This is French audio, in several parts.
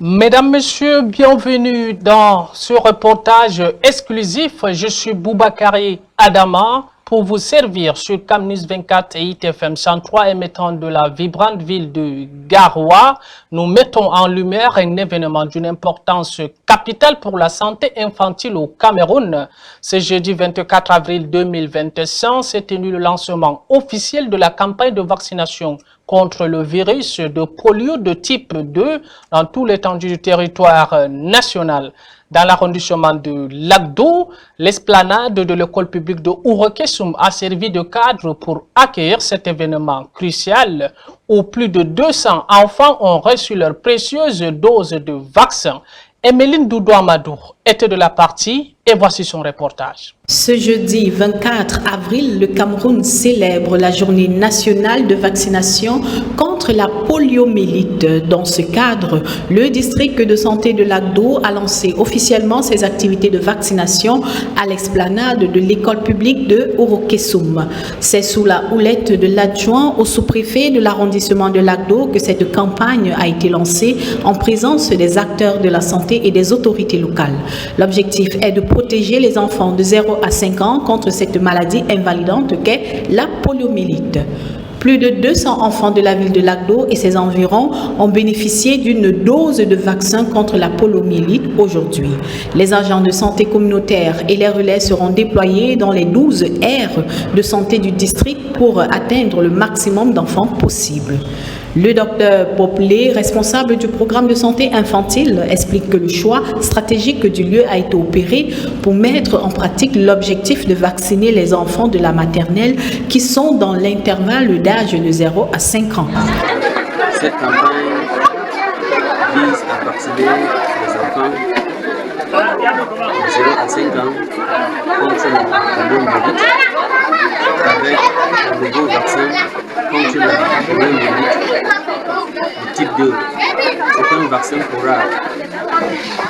Mesdames, Messieurs, bienvenue dans ce reportage exclusif. Je suis Boubakari Adama pour vous servir sur Camnews 24 et ITFM 103 émettant de la vibrante ville de Garoua. Nous mettons en lumière un événement d'une importance capitale pour la santé infantile au Cameroun. Ce jeudi 24 avril 2025 s'est tenu le lancement officiel de la campagne de vaccination contre le virus de polio de type 2 dans tout l'étendue du territoire national. Dans l'arrondissement de Lagdo, l'esplanade de l'école publique de Ouro-Kessoum a servi de cadre pour accueillir cet événement crucial où plus de 200 enfants ont reçu leur précieuse dose de vaccin. Emeline Doudou Amadou était de la partie et voici son reportage. Ce jeudi 24 avril, le Cameroun célèbre la journée nationale de vaccination contre la poliomyélite. Dans ce cadre, le district de santé de Lagdo a lancé officiellement ses activités de vaccination à l'esplanade de l'école publique de Ouro-Kessoum. C'est sous la houlette de l'adjoint au sous-préfet de l'arrondissement de Lagdo que cette campagne a été lancée en présence des acteurs de la santé et des autorités locales. L'objectif est de protéger les enfants de 0 à 5 ans contre cette maladie invalidante qu'est la poliomyélite. Plus de 200 enfants de la ville de Lagdo et ses environs ont bénéficié d'une dose de vaccin contre la poliomyélite aujourd'hui. Les agents de santé communautaire et les relais seront déployés dans les 12 aires de santé du district pour atteindre le maximum d'enfants possible. Le docteur Poplé, responsable du programme de santé infantile, explique que le choix stratégique du lieu a été opéré pour mettre en pratique l'objectif de vacciner les enfants de la maternelle qui sont dans l'intervalle d'âge de 0 à 5 ans. Cette campagne vise à vacciner les enfants de 0 à 5 ans contre la poliomyélite avec un nouveau vaccin contre la poliomyélite de type 2. C'est un vaccin oral,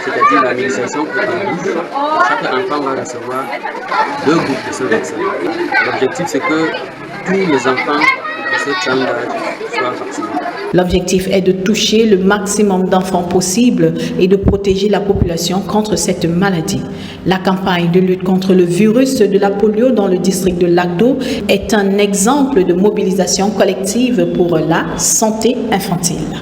c'est-à-dire l'administration par la bouche. Chaque enfant va recevoir 2 gouttes de ce vaccin. L'objectif, c'est que tous les enfants de cette tranche d'âge soient vaccinés. L'objectif est de toucher le maximum d'enfants possible et de protéger la population contre cette maladie. La campagne de lutte contre le virus de la polio dans le district de Lagdo est un exemple de mobilisation collective pour la santé infantile.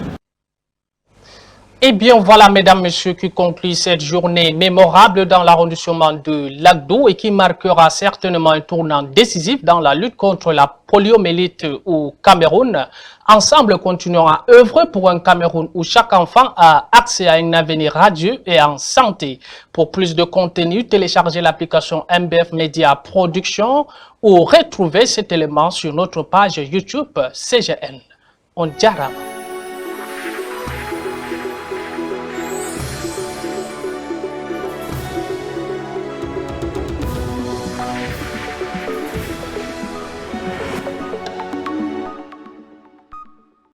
Eh bien voilà, mesdames, messieurs, qui conclut cette journée mémorable dans l'arrondissement de Lagdo et qui marquera certainement un tournant décisif dans la lutte contre la poliomyélite au Cameroun. Ensemble, continuons à œuvrer pour un Cameroun où chaque enfant a accès à un avenir radieux et en santé. Pour plus de contenu, téléchargez l'application MBF Media Production ou retrouvez cet élément sur notre page YouTube CGN. On diara.